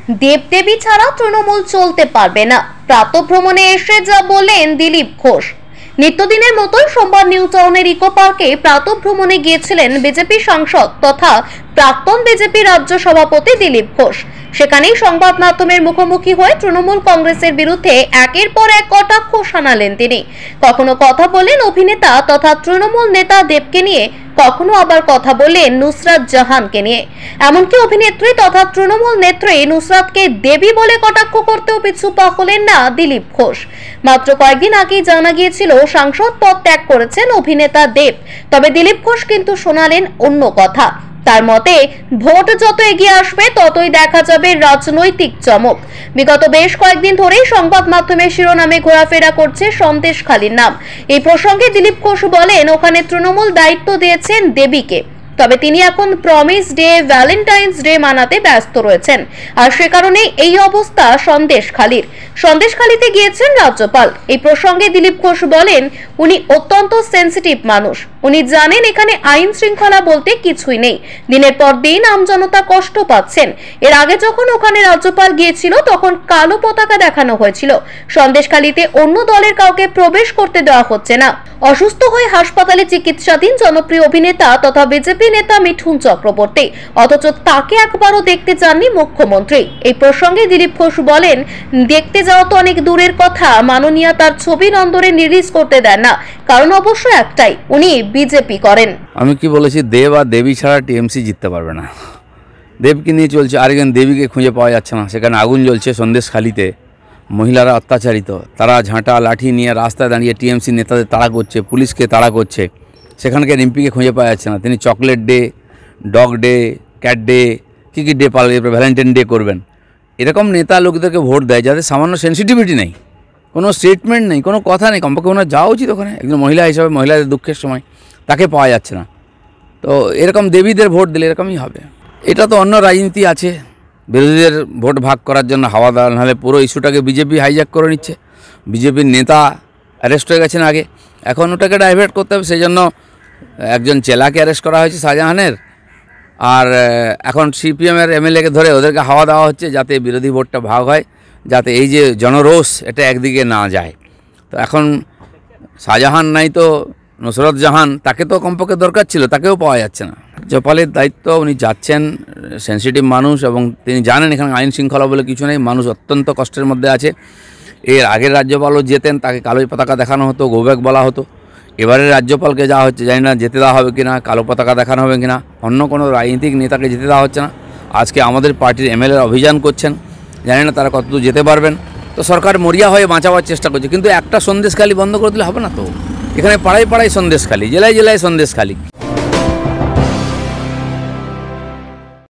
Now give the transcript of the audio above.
দেবদেবী ছাড়া তৃণমূল চলতে পারবে না, প্রাতঃভ্রমণে এসে যা বললেন দিলীপ ঘোষ। নিত্যদিনের মতোই সোমবার নিউ টাউনের ইকো পার্কে প্রাতঃভ্রমণে গিয়েছিলেন বিজেপি সাংসদ তথা প্রাক্তন বিজেপি রাজ্য সভাপতি দিলীপ ঘোষ। সেখানেই সংবাদ মাধ্যমের মুখোমুখি হয়ে তৃণমূল কংগ্রেসের বিরুদ্ধে একের পর এক কটাক্ষ শানালেন তিনি। কখনো কথা বলেন অভিনেতা তথা তৃণমূল নেতা দেবকে নিয়ে, কখনো আবার কথা বললেন নুসরাত জাহানকে নিয়ে। এমনকি অভিনেত্রী তথা তৃণমূল নেত্রী নুসরাতকে দেবী বলে কটাক্ষ করতেও পিছু পা হলেন না দিলীপ ঘোষ। মাত্র কয়েকদিন আগেই জানা গিয়েছিল সাংসদ পদ ত্যাগ করেছেন অভিনেতা দেব, তবে দিলীপ ঘোষ কিন্তু শোনালেন অন্য কথা। তার মতে ভোট যত এগিয়ে আসবে ততই দেখা যাবে রাজনৈতিক চমক। বিগত বেশ কয়েকদিন ধরেই সংবাদ মাধ্যমের শিরোনামে ঘোরাফেরা করছে সন্দেশখালীর নাম। এই প্রসঙ্গে দিলীপ ঘোষ বলেন, ওখানে তৃণমূল দায়িত্ব দিয়েছেন দেবীকে, তবে তিনি এখন প্রমিস ডে, ভ্যালেন্টাইন্স ডে মানাতে ব্যস্ত রয়েছেন, আর সে কারণে এই অবস্থা সন্দেশখালীর। সন্দেশখালীতে গিয়েছেন রাজ্যপাল। এই প্রসঙ্গে দিলীপ ঘোষ বলেন, উনি অত্যন্ত সেন্সিটিভ মানুষ, উনি জানেন এখানে আইন শৃঙ্খলা বলতে কিছুই নেই। দিনের পর দিন আমজনতা কষ্ট পাচ্ছেন। এর আগে যখন ওখানে রাজ্যপাল গিয়েছিল তখন কালো পতাকা দেখানো হয়েছিল। সন্দেশখালীতে অন্য দলের কাউকে প্রবেশ করতে দেওয়া হচ্ছে না। অসুস্থ হয়ে হাসপাতালে চিকিৎসাধীন জনপ্রিয় অভিনেতা তথা বিজেপি নেতা মিঠুন চক্রবর্তী, অথচ তাকে একবারও দেখতে যাননি মুখ্যমন্ত্রী। এই প্রসঙ্গে দিলীপ ঘোষ বলেন, দেখতে যাওয়া তো অনেক দূরের কথা, মাননীয়া তার ছবি নন্দরে রিলিজ করতে দেন না, কারণ অবশ্য একটাই, উনি বিজেপি করেন। আমি কি বলেছি, দেব আর দেবী ছাড়া টিএমসি জিততে পারবে না। দেবকে নিয়ে চলছে, আর একজন দেবীকে খুঁজে পাওয়া যাচ্ছে না। সেখানে আগুন জ্বলছে সন্দেশখালীতে, মহিলারা অত্যাচারিত, তারা ঝাঁটা লাঠি নিয়ে রাস্তায় দাঁড়িয়ে টিএমসি নেতাদের তাড়া করছে, পুলিশকে তাড়া করছে। সেখানকার এমপিকে খুঁজে পাওয়া যাচ্ছে না। তিনি chocolate day, dog day, cat day, কী কী ডে পালবে, ভ্যালেন্টাইন ডে করবেন। এরকম নেতা লোকদেরকে ভোট দেয় যাদের সামান্য সেন্সিটিভিটি নেই, কোনো স্টেটমেন্ট নেই, কোনো কথা নেই। কমপক্ষে ওনার যাওয়া উচিত ওখানে, একজন মহিলা হিসাবে, মহিলাদের দুঃখের সময় তাকে পাওয়া যাচ্ছে না। তো এরকম দেবীদের ভোট দিলে এরকমই হবে। এটা তো অন্য রাজনীতি আছে, বিরোধীদের ভোট ভাগ করার জন্য হাওয়া দেওয়া, নাহলে পুরো ইস্যুটাকে বিজেপি হাইজ্যাক করে নিচ্ছে। বিজেপির নেতা অ্যারেস্ট হয়ে গেছেন আগে, এখন ওটাকে ডাইভার্ট করতে হবে। সেই জন্য একজন চেলাকে অ্যারেস্ট করা হয়েছে শাহজাহানের, আর এখন সিপিএমের এমএলএকে ধরে ওদেরকে হাওয়া দেওয়া হচ্ছে যাতে বিরোধী ভোটটা ভাগ হয়, যাতে এই যে জনরোষ এটা একদিকে না যায়। তো এখন শাহজাহান নাই তো নুসরত জাহান, তাকে তো কমপক্ষে দরকার ছিল, তাকেও পাওয়া যাচ্ছে না। রাজ্যপালের দায়িত্ব, উনি যাচ্ছেন, সেন্সিটিভ মানুষ, এবং তিনি জানেন এখানে আইন শৃঙ্খলা বলে কিছু নেই, মানুষ অত্যন্ত কষ্টের মধ্যে আছে। এর আগের রাজ্যপালও যেতেন, তাকে কালো পতাকা দেখানো হতো, গোব্যাক বলা হতো। এবারের রাজ্যপালকে যা হচ্ছে, জানি না যেতে দেওয়া হবে কিনা, কালো পতাকা দেখানো হবে কিনা, অন্য কোনো রাজনৈতিক নেতাকে যেতে দেওয়া হচ্ছে না। আজকে আমাদের পার্টির এমএলএ অভিযান করছেন, জানি না তারা কতদূর যেতে পারবেন। তো সরকার মরিয়া হয়ে বাঁচাবার চেষ্টা করছে, কিন্তু একটা সন্দেশখালী বন্ধ করে দিলে হবে না। তো এখানে পাড়ায় পাড়ায় সন্দেশখালী, জেলায় জেলায় সন্দেশখালী।